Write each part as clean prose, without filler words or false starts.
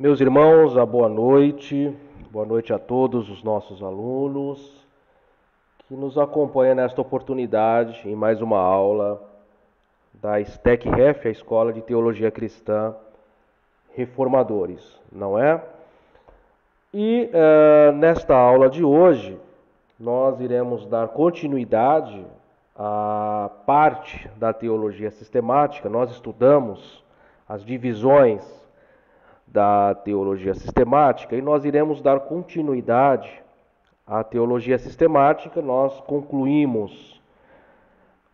Meus irmãos, boa noite. Boa noite a todos os nossos alunos que nos acompanham nesta oportunidade em mais uma aula da STEC-REF, a Escola de Teologia Cristã Reformadores, não é? E nesta aula de hoje nós iremos dar continuidade à parte da teologia sistemática. Nós estudamos as divisões da teologia sistemática e nós iremos dar continuidade à teologia sistemática. Nós concluímos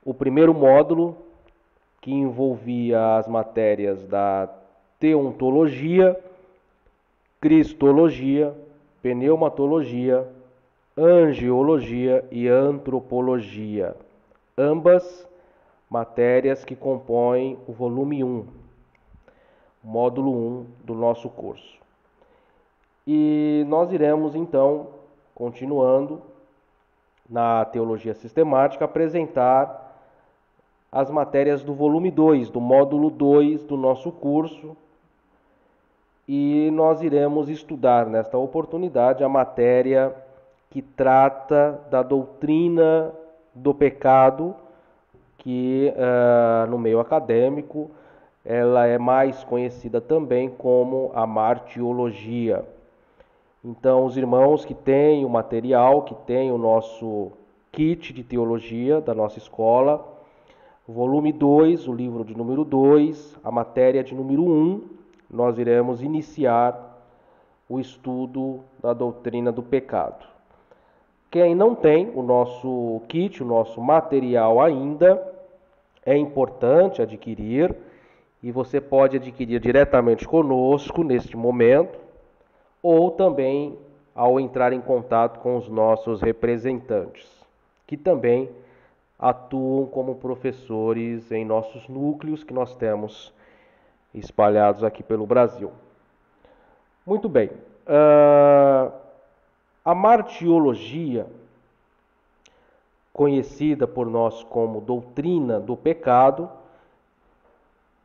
o primeiro módulo, que envolvia as matérias da teontologia, cristologia, pneumatologia, angiologia e antropologia, ambas matérias que compõem o volume 1, módulo 1 do nosso curso. E nós iremos então, continuando na teologia sistemática, apresentar as matérias do volume 2, do módulo 2 do nosso curso. E nós iremos estudar nesta oportunidade a matéria que trata da doutrina do pecado, que no meio acadêmico ela é mais conhecida também como a martiologia. Então, os irmãos que têm o material, que têm o nosso kit de teologia da nossa escola, o volume 2, o livro de número 2, a matéria de número 1, nós iremos iniciar o estudo da doutrina do pecado. Quem não tem o nosso kit, o nosso material ainda, é importante adquirir, e você pode adquirir diretamente conosco neste momento, ou também ao entrar em contato com os nossos representantes, que também atuam como professores em nossos núcleos que nós temos espalhados aqui pelo Brasil. Muito bem. A martiologia, conhecida por nós como doutrina do pecado,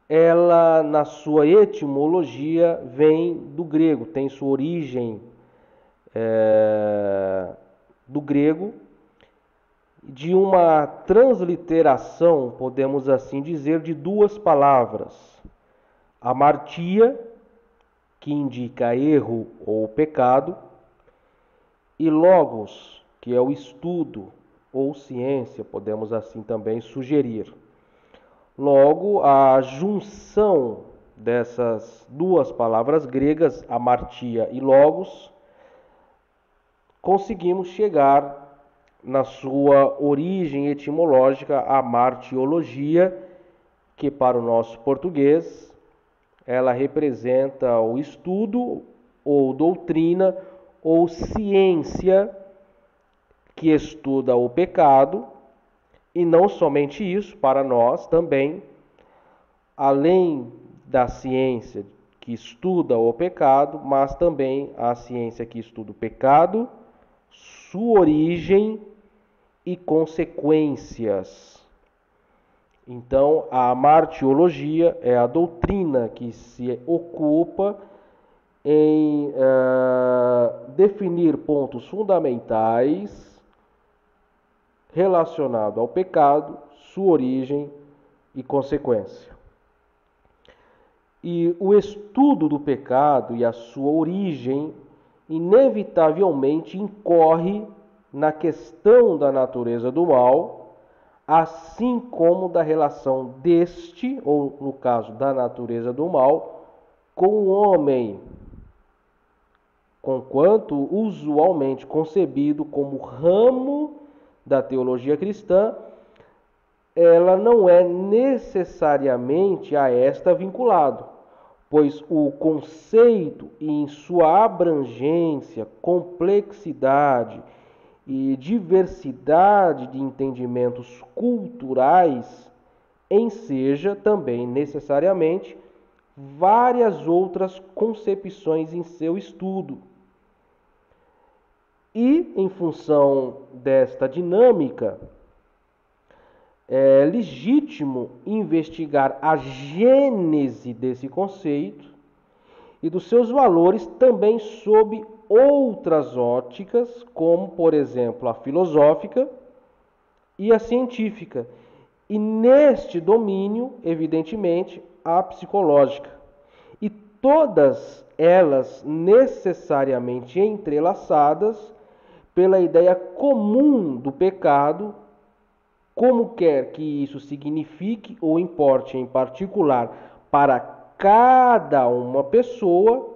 ela, na sua etimologia, vem do grego, tem sua origem do grego, de uma transliteração, podemos assim dizer, de duas palavras. Amartia, que indica erro ou pecado, e logos, que é o estudo ou ciência, podemos assim também sugerir. Logo, a junção dessas duas palavras gregas, amartia e logos, conseguimos chegar na sua origem etimológica a martiologia, que para o nosso português ela representa o estudo ou doutrina ou ciência que estuda o pecado. E não somente isso, para nós também, além da ciência que estuda o pecado, mas também a ciência que estuda o pecado, sua origem e consequências. Então, a martiologia é a doutrina que se ocupa em definir pontos fundamentais relacionado ao pecado, sua origem e consequência. E o estudo do pecado e a sua origem inevitavelmente incorre na questão da natureza do mal, assim como da relação deste, ou no caso da natureza do mal, com o homem, conquanto usualmente concebido como ramo da teologia cristã, ela não é necessariamente a esta vinculado, pois o conceito em sua abrangência, complexidade e diversidade de entendimentos culturais enseja também necessariamente várias outras concepções em seu estudo. E, em função desta dinâmica, é legítimo investigar a gênese desse conceito e dos seus valores também sob outras óticas, como, por exemplo, a filosófica e a científica. E neste domínio, evidentemente, a psicológica. E todas elas necessariamente entrelaçadas pela ideia comum do pecado, como quer que isso signifique ou importe em particular para cada uma pessoa,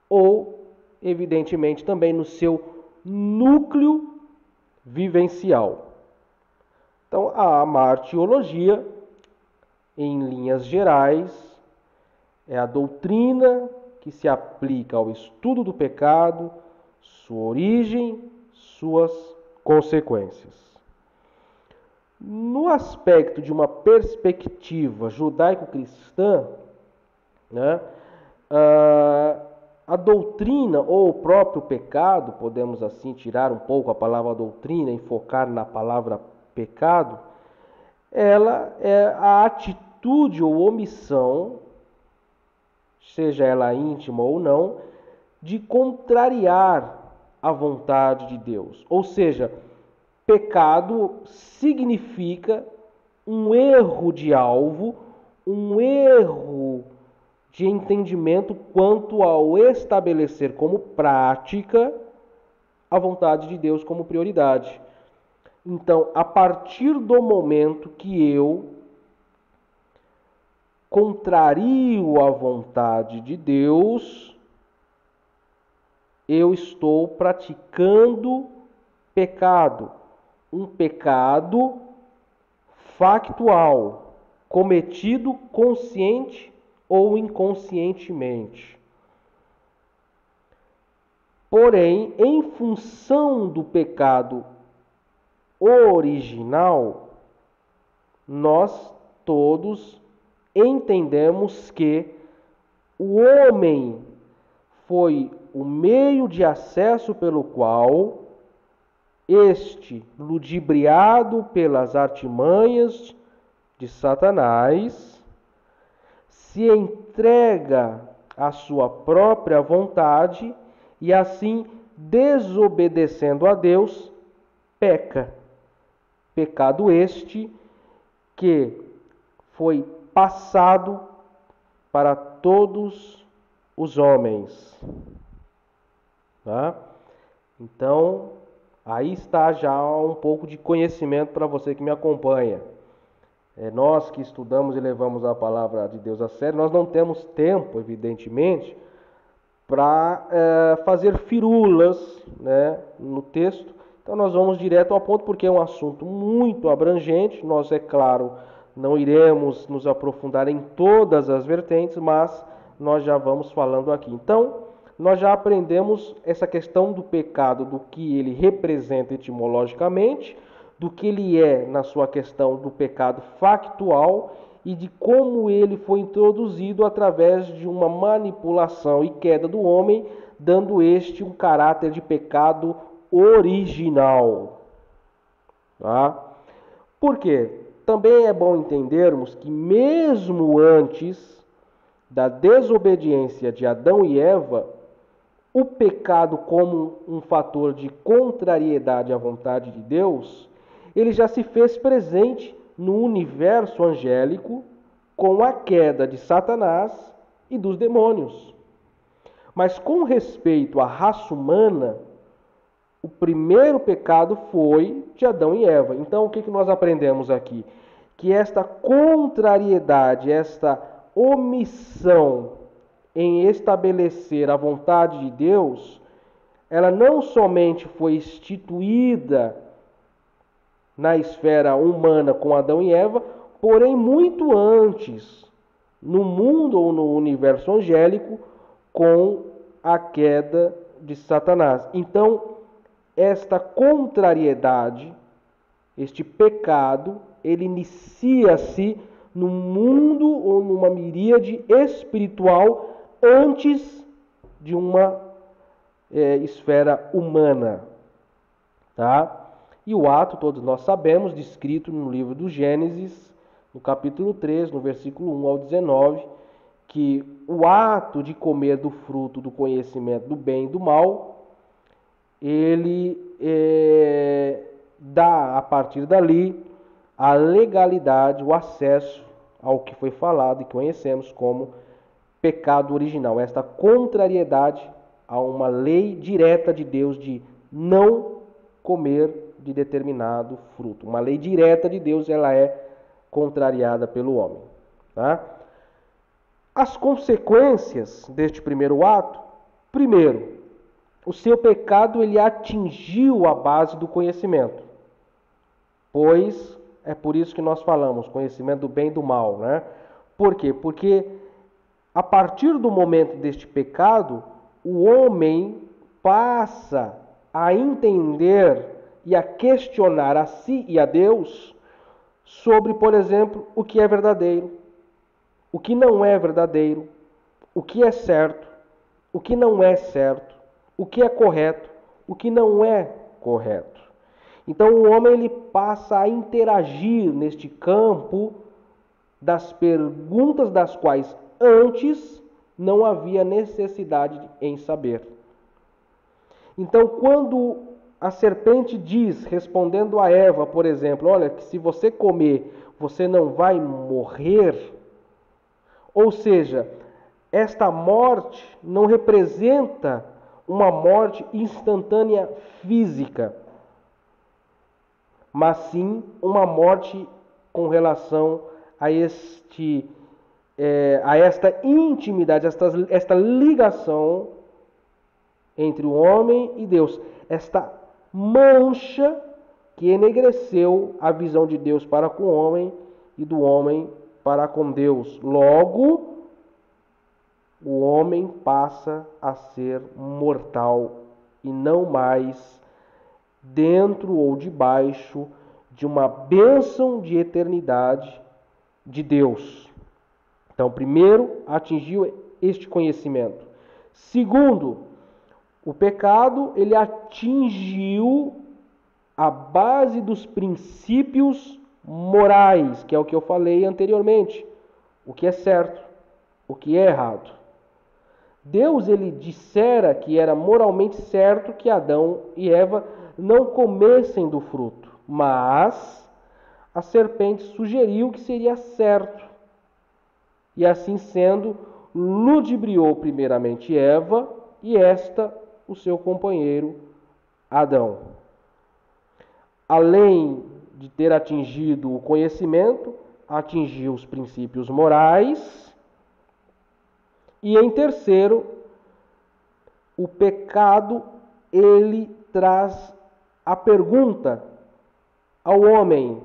ou, evidentemente, também no seu núcleo vivencial. Então, a martiologia, em linhas gerais, é a doutrina que se aplica ao estudo do pecado, sua origem, suas consequências. No aspecto de uma perspectiva judaico-cristã, né, a doutrina ou o próprio pecado, podemos assim tirar um pouco a palavra doutrina e focar na palavra pecado, ela é a atitude ou omissão, seja ela íntima ou não, de contrariar a vontade de Deus. Ou seja, pecado significa um erro de alvo, um erro de entendimento quanto ao estabelecer como prática a vontade de Deus como prioridade. Então, a partir do momento que eu contrario a vontade de Deus, eu estou praticando pecado. Um pecado factual, cometido consciente ou inconscientemente. Porém, em função do pecado original, nós todos entendemos que o homem foi o meio de acesso pelo qual este, ludibriado pelas artimanhas de Satanás, se entrega à sua própria vontade e assim, desobedecendo a Deus, peca. Pecado este que foi passado para todos os homens. Tá? Então, aí está já um pouco de conhecimento para você que me acompanha. Nós que estudamos e levamos a palavra de Deus a sério, nós não temos tempo, evidentemente, para fazer firulas, né, no texto. Então nós vamos direto ao ponto, porque é um assunto muito abrangente. Nós, é claro, não iremos nos aprofundar em todas as vertentes, mas nós já vamos falando aqui. Então, nós já aprendemos essa questão do pecado, do que ele representa etimologicamente, do que ele é na sua questão do pecado factual e de como ele foi introduzido através de uma manipulação e queda do homem, dando este um caráter de pecado original. Tá? Por quê? Também é bom entendermos que mesmo antes da desobediência de Adão e Eva, o pecado como um fator de contrariedade à vontade de Deus, ele já se fez presente no universo angélico com a queda de Satanás e dos demônios. Mas com respeito à raça humana, o primeiro pecado foi de Adão e Eva. Então, o que nós aprendemos aqui? Que esta contrariedade, esta omissão em estabelecer a vontade de Deus, ela não somente foi instituída na esfera humana com Adão e Eva, porém muito antes, no mundo ou no universo angélico, com a queda de Satanás. Então, esta contrariedade, este pecado, ele inicia-se no mundo ou numa miríade espiritual antes de uma esfera humana. Tá? E o ato, todos nós sabemos, descrito no livro do Gênesis, no capítulo 3, no versículo 1 ao 19, que o ato de comer do fruto do conhecimento do bem e do mal, ele dá a partir dali a legalidade, o acesso ao que foi falado e conhecemos como pecado original, esta contrariedade a uma lei direta de Deus de não comer de determinado fruto. Uma lei direta de Deus, ela é contrariada pelo homem. Tá? As consequências deste primeiro ato: primeiro, o seu pecado ele atingiu a base do conhecimento, pois é por isso que nós falamos conhecimento do bem e do mal, né? Por quê? Porque a partir do momento deste pecado, o homem passa a entender e a questionar a si e a Deus sobre, por exemplo, o que é verdadeiro, o que não é verdadeiro, o que é certo, o que não é certo, o que é correto, o que não é correto. Então o homem ele passa a interagir neste campo das perguntas das quais antes não havia necessidade em saber. Então, quando a serpente diz, respondendo a Eva, por exemplo, olha, que se você comer, você não vai morrer, ou seja, esta morte não representa uma morte instantânea física, mas sim uma morte com relação a esta intimidade, esta ligação entre o homem e Deus, esta mancha que enegreceu a visão de Deus para com o homem e do homem para com Deus. Logo, o homem passa a ser mortal e não mais dentro ou debaixo de uma bênção de eternidade de Deus. Então, primeiro, atingiu este conhecimento. Segundo, o pecado, ele atingiu a base dos princípios morais, que é o que eu falei anteriormente. O que é certo, o que é errado. Deus, ele dissera que era moralmente certo que Adão e Eva não comessem do fruto, mas a serpente sugeriu que seria certo. E assim sendo, ludibriou primeiramente Eva e esta o seu companheiro Adão. Além de ter atingido o conhecimento, atingiu os princípios morais. E em terceiro, o pecado, ele traz a pergunta ao homem: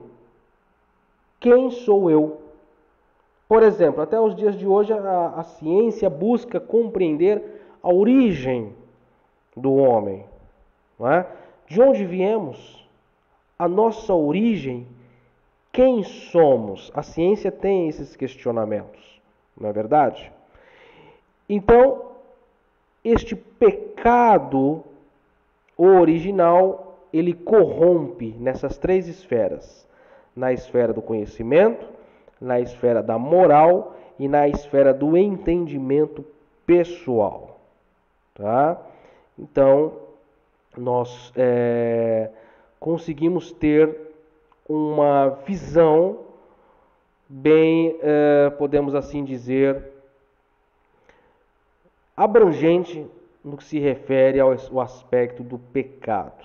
quem sou eu? Por exemplo, até os dias de hoje a ciência busca compreender a origem do homem. Não é? De onde viemos? A nossa origem? Quem somos? A ciência tem esses questionamentos, não é verdade? Então, este pecado original, ele corrompe nessas três esferas. Na esfera do conhecimento, na esfera da moral e na esfera do entendimento pessoal. Tá? Então, nós conseguimos ter uma visão bem, podemos assim dizer, abrangente no que se refere ao aspecto do pecado,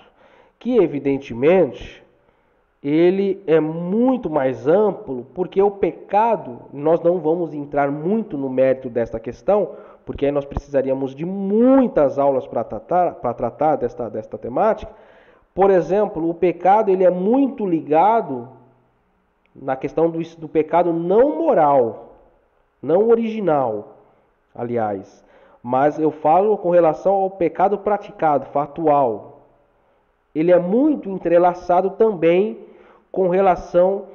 que evidentemente ele é muito mais amplo, porque o pecado, nós não vamos entrar muito no mérito desta questão, porque aí nós precisaríamos de muitas aulas para tratar desta temática. Por exemplo, o pecado ele é muito ligado na questão do pecado não moral, não original, aliás. Mas eu falo com relação ao pecado praticado, factual. Ele é muito entrelaçado também com relação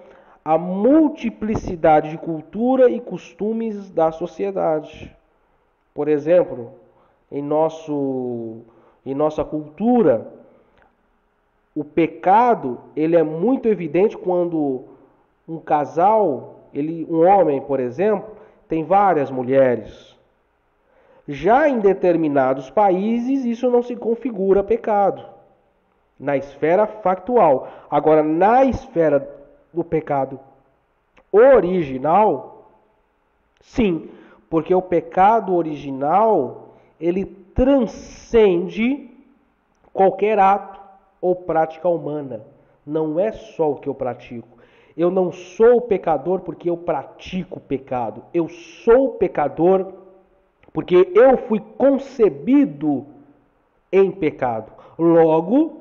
à multiplicidade de cultura e costumes da sociedade. Por exemplo, em nossa cultura, o pecado ele é muito evidente quando um casal, um homem, por exemplo, tem várias mulheres. Já em determinados países, isso não se configura pecado, na esfera factual. Agora, na esfera do pecado original, sim, porque o pecado original, ele transcende qualquer ato ou prática humana. Não é só o que eu pratico. Eu não sou pecador porque eu pratico pecado. Eu sou pecador porque eu fui concebido em pecado. Logo,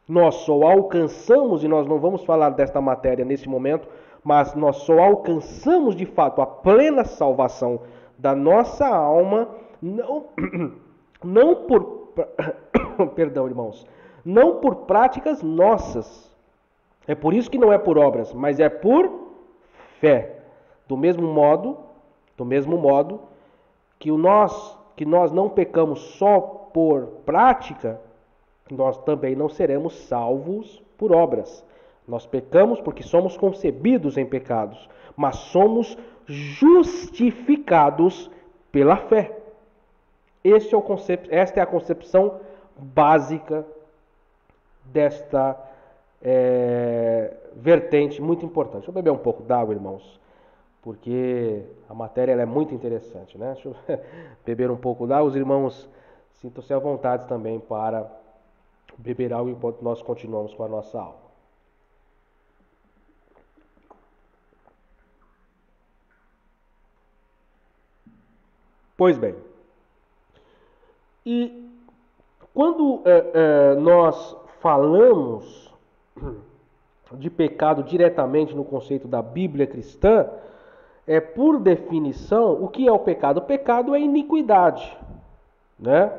nós só alcançamos, e nós não vamos falar desta matéria nesse momento, mas nós só alcançamos de fato a plena salvação da nossa alma, não por perdão, irmãos, não por práticas nossas. É por isso que não é por obras, mas é por fé. Do mesmo modo que nós não pecamos só por prática, nós também não seremos salvos por obras. Nós pecamos porque somos concebidos em pecados, mas somos justificados pela fé. Esta é a concepção básica desta vertente muito importante. Deixa eu beber um pouco d'água, irmãos, porque a matéria ela é muito interessante, né? Deixa eu beber um pouco d'água. Os irmãos sintam-se à vontade também para beber água enquanto nós continuamos com a nossa aula. Pois bem, e quando nós falamos de pecado diretamente no conceito da Bíblia cristã, por definição, o que é o pecado? O pecado é iniquidade, né?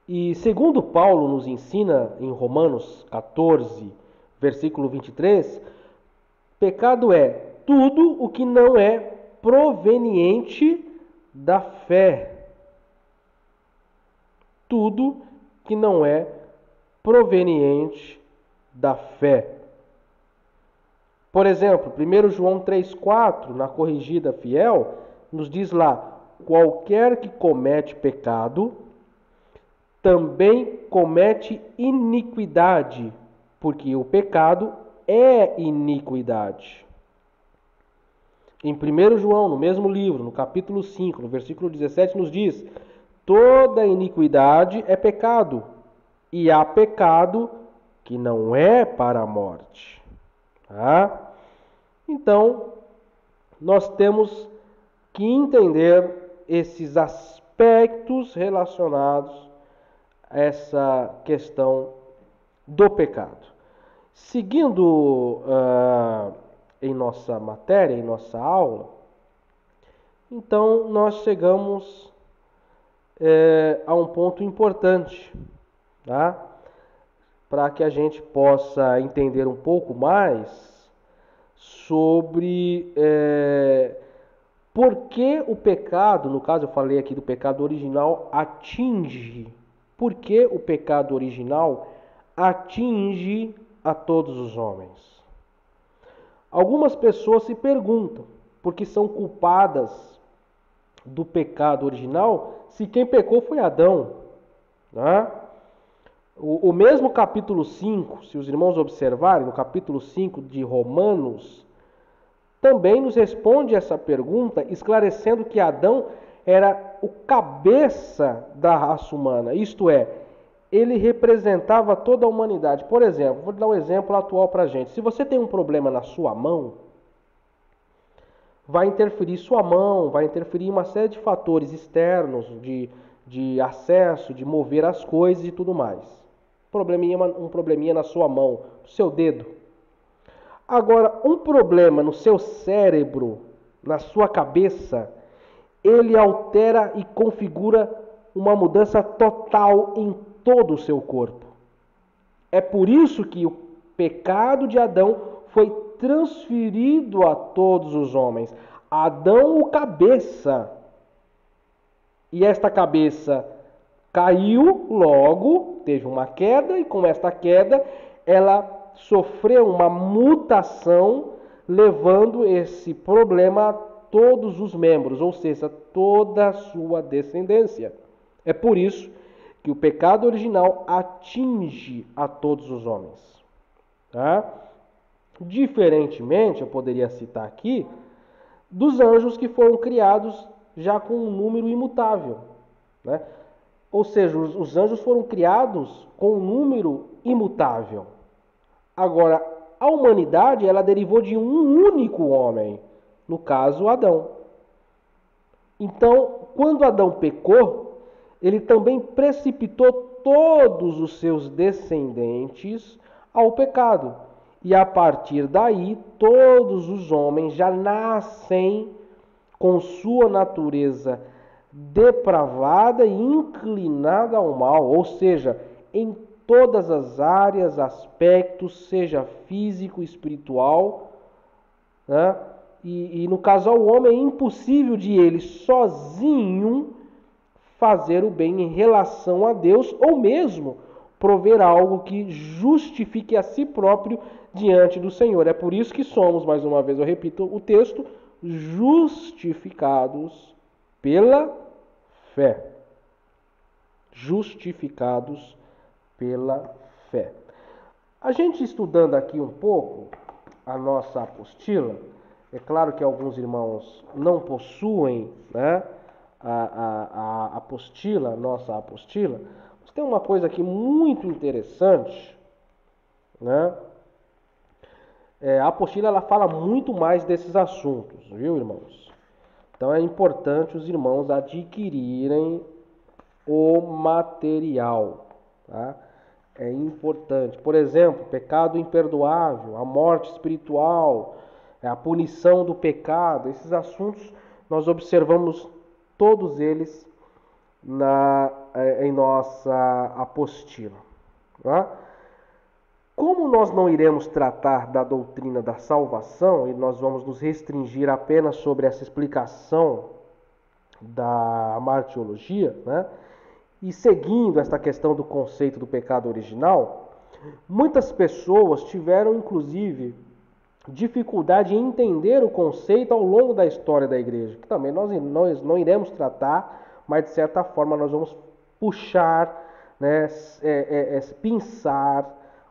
E segundo Paulo nos ensina em Romanos 14, versículo 23, pecado é tudo o que não é proveniente da fé. Tudo que não é proveniente da fé. Por exemplo, 1 João 3,4, na corrigida fiel, nos diz lá: qualquer que comete pecado, também comete iniquidade, porque o pecado é iniquidade. Em 1 João, no mesmo livro, no capítulo 5, no versículo 17, nos diz: toda iniquidade é pecado, e há pecado que não é para a morte. Tá? Então, nós temos que entender esses aspectos relacionados a essa questão do pecado. Seguindo em nossa matéria, em nossa aula, então nós chegamos a um ponto importante, tá? Para que a gente possa entender um pouco mais sobre por que o pecado, no caso eu falei aqui do pecado original, por que o pecado original atinge a todos os homens. Algumas pessoas se perguntam por que são culpadas do pecado original se quem pecou foi Adão, né? O mesmo capítulo 5, se os irmãos observarem, no capítulo 5 de Romanos, também nos responde essa pergunta, esclarecendo que Adão era o cabeça da raça humana, isto é, ele representava toda a humanidade. Por exemplo, vou dar um exemplo atual para a gente. Se você tem um problema na sua mão, vai interferir sua mão, vai interferir uma série de fatores externos, de acesso, de mover as coisas e tudo mais. Um probleminha na sua mão, no seu dedo. Agora, um problema no seu cérebro, na sua cabeça, ele altera e configura uma mudança total em todo o seu corpo. É por isso que o pecado de Adão foi transferido a todos os homens. Adão, o cabeça. E esta cabeça caiu, logo teve uma queda, e com esta queda ela sofreu uma mutação, levando esse problema a todos os membros, ou seja, toda a sua descendência. É por isso que o pecado original atinge a todos os homens. Tá? Diferentemente, eu poderia citar aqui, dos anjos que foram criados já com um número imutável. Né? Ou seja, os anjos foram criados com um número imutável. Agora, a humanidade, ela derivou de um único homem, no caso, Adão. Então, quando Adão pecou, ele também precipitou todos os seus descendentes ao pecado. E a partir daí, todos os homens já nascem com sua natureza depravada e inclinada ao mal, ou seja, em todas as áreas, aspectos, seja físico, espiritual, né? E no caso ao homem é impossível de ele sozinho fazer o bem em relação a Deus, ou mesmo prover algo que justifique a si próprio diante do Senhor. É por isso que somos, mais uma vez eu repito o texto, justificados pela fé. Justificados pela fé. A gente estudando aqui um pouco a nossa apostila, é claro que alguns irmãos não possuem, né, a apostila, nossa apostila, mas tem uma coisa aqui muito interessante, né? A apostila ela fala muito mais desses assuntos, viu, irmãos? Então é importante os irmãos adquirirem o material, tá? É importante. Por exemplo, pecado imperdoável, a morte espiritual, a punição do pecado, esses assuntos nós observamos todos eles em nossa apostila. Tá? Como nós não iremos tratar da doutrina da salvação, e nós vamos nos restringir apenas sobre essa explicação da martiologia, né? E seguindo esta questão do conceito do pecado original, muitas pessoas tiveram, inclusive, dificuldade em entender o conceito ao longo da história da igreja, que também nós não iremos tratar, mas de certa forma nós vamos puxar, né, pinçar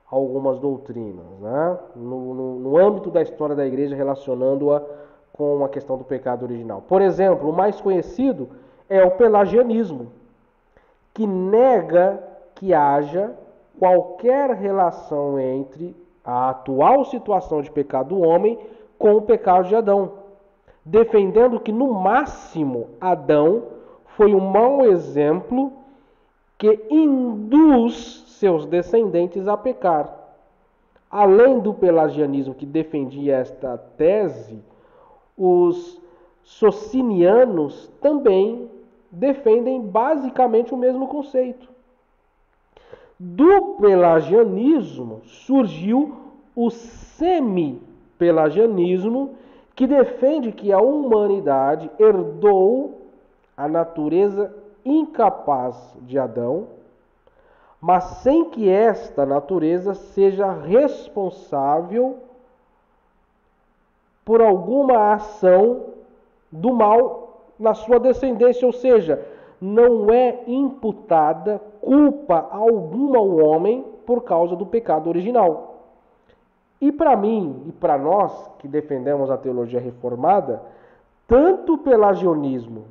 algumas doutrinas, né, no âmbito da história da igreja, relacionando-a com a questão do pecado original. Por exemplo, o mais conhecido é o pelagianismo, que nega que haja qualquer relação entre a atual situação de pecado do homem com o pecado de Adão, defendendo que, no máximo, Adão foi um mau exemplo que induz seus descendentes a pecar. Além do pelagianismo que defendia esta tese, os socinianos também defendem basicamente o mesmo conceito. Do pelagianismo surgiu o semi-pelagianismo, que defende que a humanidade herdou a natureza incapaz de Adão, mas sem que esta natureza seja responsável por alguma ação do mal na sua descendência, ou seja, não é imputada culpa alguma ao homem por causa do pecado original. E para mim, e para nós que defendemos a teologia reformada, tanto o pelagianismo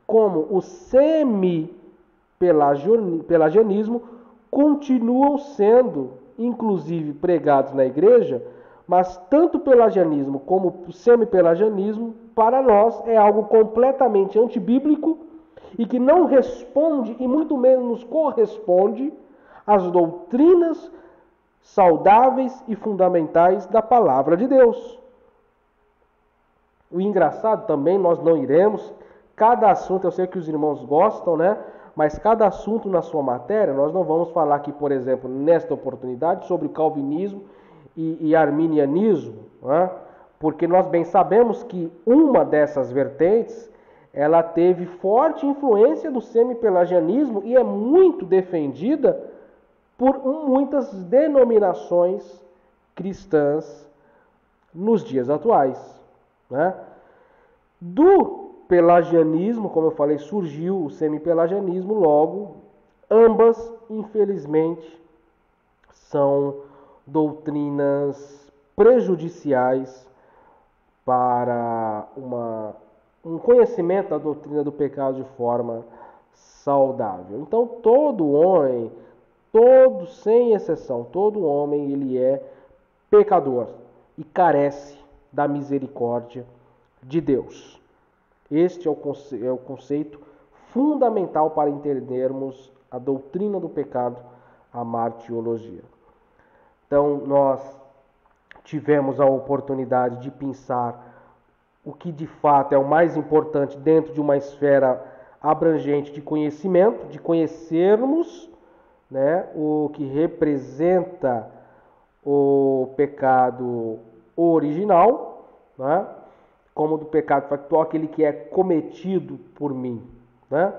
como o semi-pelagianismo continuam sendo, inclusive, pregados na igreja, mas tanto o pelagianismo como o semi-pelagianismo, para nós, é algo completamente antibíblico e que não responde e muito menos corresponde às doutrinas saudáveis e fundamentais da palavra de Deus. O engraçado também, nós não iremos, cada assunto, eu sei que os irmãos gostam, né? Mas cada assunto na sua matéria, nós não vamos falar aqui, por exemplo, nesta oportunidade, sobre o calvinismo e arminianismo, né? Porque nós bem sabemos que uma dessas vertentes, ela teve forte influência do semi-pelagianismo e é muito defendida por muitas denominações cristãs nos dias atuais, né? Do pelagianismo, como eu falei, surgiu o semipelagianismo, logo, ambas, infelizmente, são doutrinas prejudiciais para um conhecimento da doutrina do pecado de forma saudável. Então, todo homem, sem exceção, todo homem, ele é pecador e carece da misericórdia de Deus. Este é o conceito fundamental para entendermos a doutrina do pecado, a martiologia. Então, nós tivemos a oportunidade de pensar o que de fato é o mais importante dentro de uma esfera abrangente de conhecimento, de conhecermos, né, o que representa o pecado original, né, como do pecado factual, aquele que é cometido por mim, né?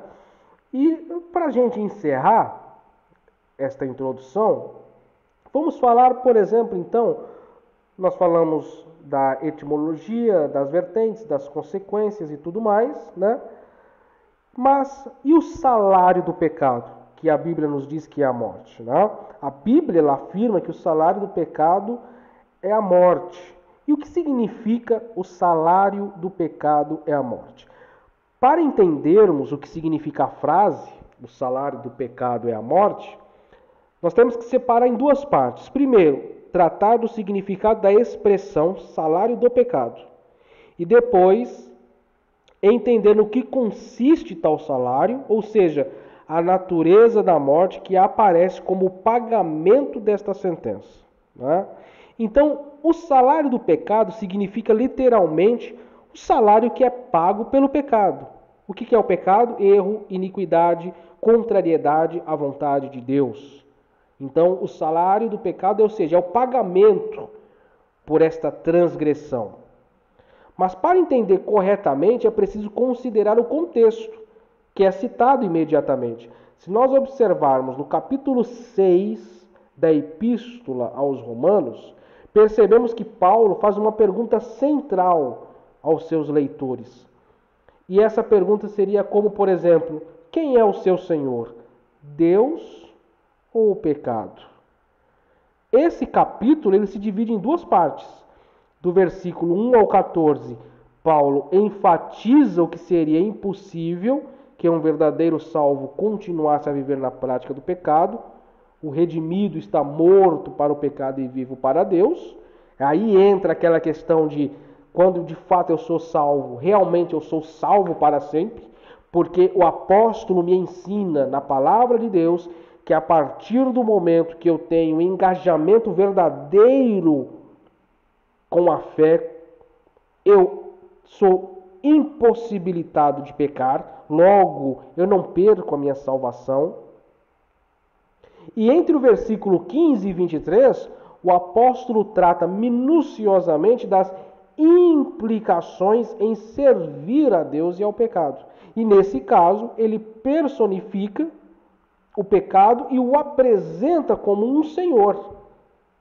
E para a gente encerrar esta introdução, vamos falar, por exemplo, então, nós falamos da etimologia, das vertentes, das consequências e tudo mais, né? Mas e o salário do pecado, que a Bíblia nos diz que é a morte, né? A Bíblia ela afirma que o salário do pecado é a morte. E o que significa o salário do pecado é a morte? Para entendermos o que significa a frase, o salário do pecado é a morte, nós temos que separar em duas partes. Primeiro, tratar do significado da expressão salário do pecado. E depois, entender no que consiste tal salário, ou seja, a natureza da morte que aparece como o pagamento desta sentença, né? Então, o salário do pecado significa literalmente o salário que é pago pelo pecado. O que é o pecado? Erro, iniquidade, contrariedade à vontade de Deus. Então, o salário do pecado, ou seja, é o pagamento por esta transgressão. Mas para entender corretamente é preciso considerar o contexto, que é citado imediatamente. Se nós observarmos no capítulo 6 da Epístola aos Romanos, percebemos que Paulo faz uma pergunta central aos seus leitores. E essa pergunta seria como, por exemplo, quem é o seu Senhor? Deus ou o pecado? Esse capítulo ele se divide em duas partes. Do versículo 1 ao 14, Paulo enfatiza o que seria impossível que um verdadeiro salvo continuasse a viver na prática do pecado. O redimido está morto para o pecado e vivo para Deus. Aí entra aquela questão de quando de fato eu sou salvo, realmente eu sou salvo para sempre, porque o apóstolo me ensina na palavra de Deus que a partir do momento que eu tenho um engajamento verdadeiro com a fé, eu sou impossibilitado de pecar, logo eu não perco a minha salvação. E entre o versículo 15 e 23, o apóstolo trata minuciosamente das implicações em servir a Deus e ao pecado. E nesse caso, ele personifica o pecado e o apresenta como um senhor.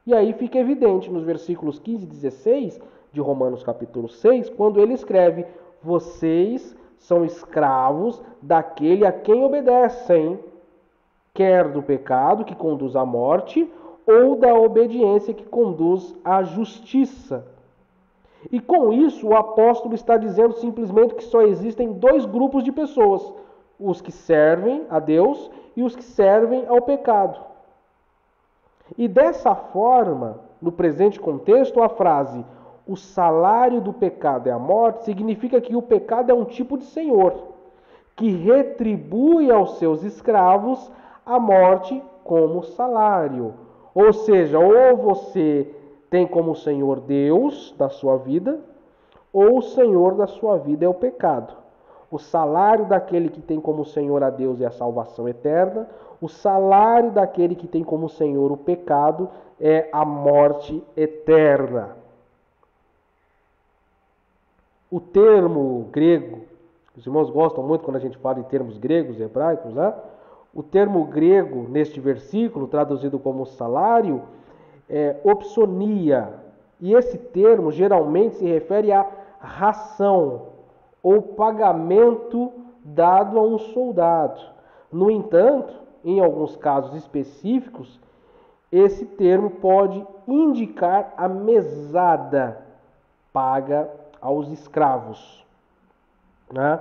E aí fica evidente nos versículos 15 e 16 de Romanos capítulo 6, quando ele escreve: vocês são escravos daquele a quem obedecem, quer do pecado que conduz à morte, ou da obediência que conduz à justiça. E com isso o apóstolo está dizendo simplesmente que só existem dois grupos de pessoas: os que servem a Deus e os que servem ao pecado. E dessa forma, no presente contexto, a frase o salário do pecado é a morte significa que o pecado é um tipo de senhor que retribui aos seus escravos a morte como salário. Ou seja, ou você tem como senhor Deus da sua vida, ou o senhor da sua vida é o pecado. O salário daquele que tem como senhor a Deus é a salvação eterna. O salário daquele que tem como senhor o pecado é a morte eterna. O termo grego, os irmãos gostam muito quando a gente fala em termos gregos, hebraicos, né? O termo grego neste versículo, traduzido como salário, é opsonia. E esse termo geralmente se refere à ração ou pagamento dado a um soldado. No entanto, em alguns casos específicos, esse termo pode indicar a mesada paga aos escravos, né?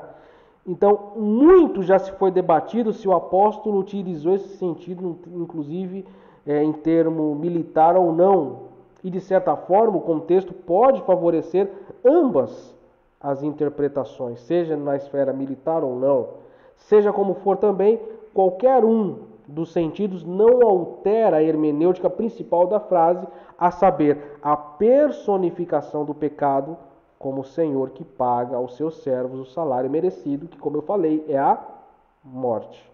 Então, muito já se foi debatido se o apóstolo utilizou esse sentido, inclusive em termo militar ou não. E, de certa forma, o contexto pode favorecer ambas as interpretações, seja na esfera militar ou não. Seja como for também, qualquer um dos sentidos não altera a hermenêutica principal da frase, a saber, a personificação do pecado como o Senhor que paga aos seus servos o salário merecido, que, como eu falei, é a morte.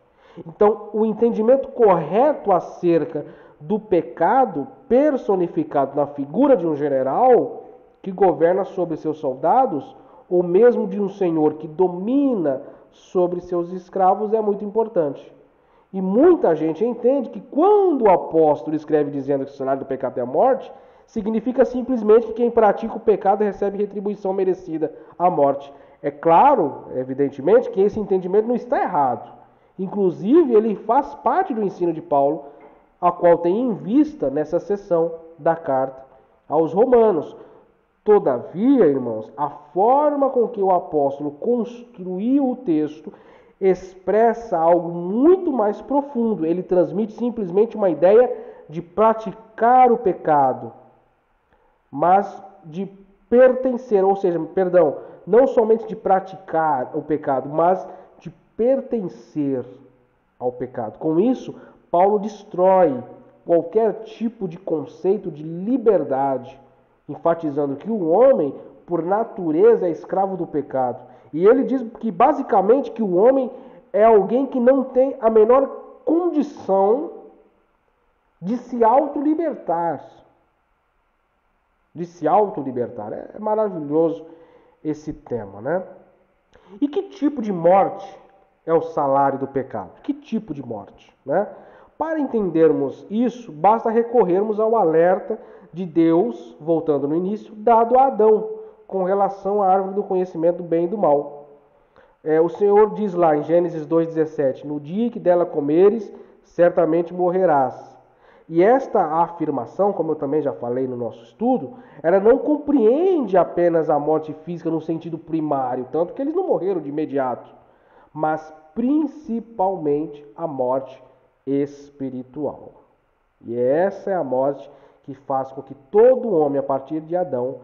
Então, o entendimento correto acerca do pecado personificado na figura de um general que governa sobre seus soldados, ou mesmo de um senhor que domina sobre seus escravos, é muito importante. E muita gente entende que quando o apóstolo escreve dizendo que o salário do pecado é a morte, significa simplesmente que quem pratica o pecado recebe retribuição merecida, a morte. É claro, evidentemente, que esse entendimento não está errado. Inclusive, ele faz parte do ensino de Paulo, a qual tem em vista nessa seção da carta aos Romanos. Todavia, irmãos, a forma com que o apóstolo construiu o texto expressa algo muito mais profundo. Ele transmite simplesmente uma ideia de praticar o pecado, mas de pertencer, ou seja, perdão, não somente de praticar o pecado, mas de pertencer ao pecado. Com isso, Paulo destrói qualquer tipo de conceito de liberdade, enfatizando que o homem, por natureza, é escravo do pecado. E ele diz que basicamente que o homem é alguém que não tem a menor condição de se autolibertar. De se autolibertar. É maravilhoso esse tema, né? E que tipo de morte é o salário do pecado? Que tipo de morte, né? Para entendermos isso, basta recorrermos ao alerta de Deus, voltando no início, dado a Adão, com relação à árvore do conhecimento do bem e do mal. O Senhor diz lá em Gênesis 2,17, no dia que dela comeres, certamente morrerás. E esta afirmação, como eu também já falei no nosso estudo, ela não compreende apenas a morte física no sentido primário, tanto que eles não morreram de imediato, mas principalmente a morte espiritual. E essa é a morte que faz com que todo homem, a partir de Adão,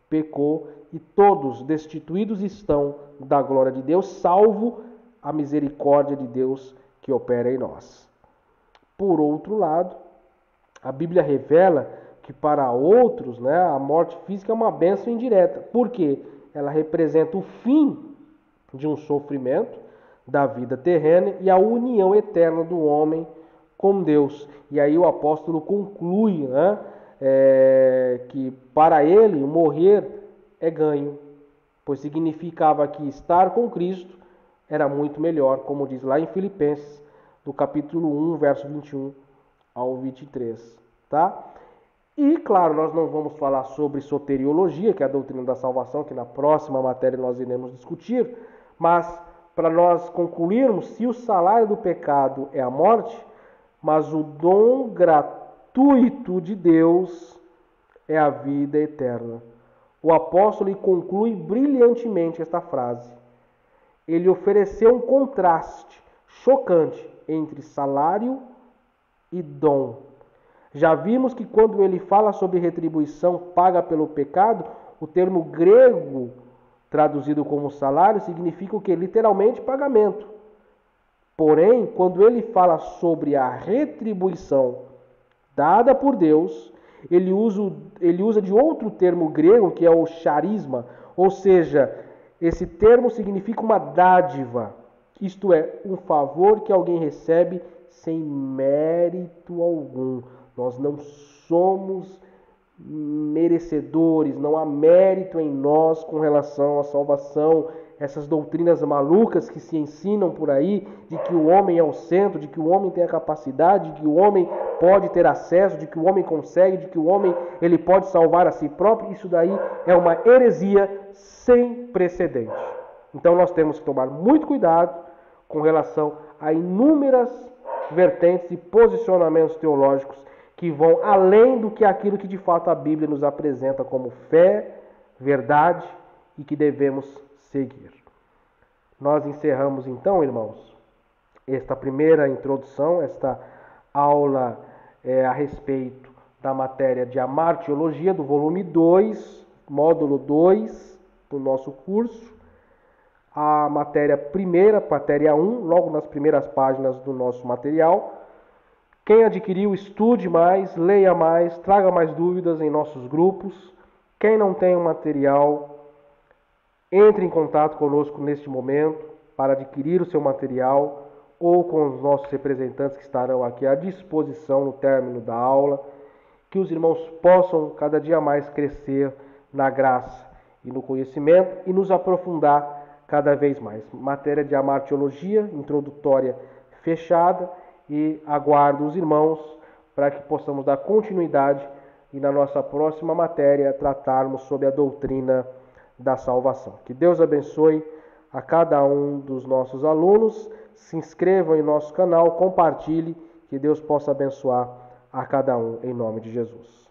pecou e todos destituídos estão da glória de Deus, salvo a misericórdia de Deus que opera em nós. Por outro lado, a Bíblia revela que para outros, né, a morte física é uma bênção indireta. Por quê? Ela representa o fim de um sofrimento da vida terrena e a união eterna do homem com Deus. E aí o apóstolo conclui, né, que para ele morrer é ganho, pois significava que estar com Cristo era muito melhor, como diz lá em Filipenses, do capítulo 1, verso 21 ao 23, tá? E, claro, nós não vamos falar sobre soteriologia, que é a doutrina da salvação, que na próxima matéria nós iremos discutir, mas para nós concluirmos, se o salário do pecado é a morte, mas o dom gratuito de Deus é a vida eterna. O apóstolo conclui brilhantemente esta frase. Ele ofereceu um contraste chocante entre salário e dom. Já vimos que quando ele fala sobre retribuição paga pelo pecado, o termo grego traduzido como salário significa o que? Literalmente pagamento. Porém, quando ele fala sobre a retribuição dada por Deus, ele usa de outro termo grego, que é o charisma, ou seja, esse termo significa uma dádiva, isto é, um favor que alguém recebe sem mérito algum. Nós não somos merecedores, não há mérito em nós com relação à salvação. Essas doutrinas malucas que se ensinam por aí, de que o homem é o centro, de que o homem tem a capacidade, de que o homem pode ter acesso, de que o homem consegue, de que o homem ele pode salvar a si próprio, isso daí é uma heresia sem precedente. Então nós temos que tomar muito cuidado com relação a inúmeras vertentes e posicionamentos teológicos que vão além do que aquilo que de fato a Bíblia nos apresenta como fé, verdade e que devemos seguir. Nós encerramos então, irmãos, esta primeira introdução, esta aula a respeito da matéria de Amartiologia, do volume 2, módulo 2 do nosso curso. A matéria primeira, matéria 1, logo nas primeiras páginas do nosso material. Quem adquiriu, estude mais, leia mais, traga mais dúvidas em nossos grupos. Quem não tem o material, entre em contato conosco neste momento para adquirir o seu material ou com os nossos representantes que estarão aqui à disposição no término da aula. Que os irmãos possam cada dia mais crescer na graça e no conhecimento e nos aprofundar cada vez mais. Matéria de Amartiologia, introdutória fechada, e aguardo os irmãos para que possamos dar continuidade e na nossa próxima matéria tratarmos sobre a doutrina da salvação. Que Deus abençoe a cada um dos nossos alunos. Se inscrevam em nosso canal, compartilhe, que Deus possa abençoar a cada um em nome de Jesus.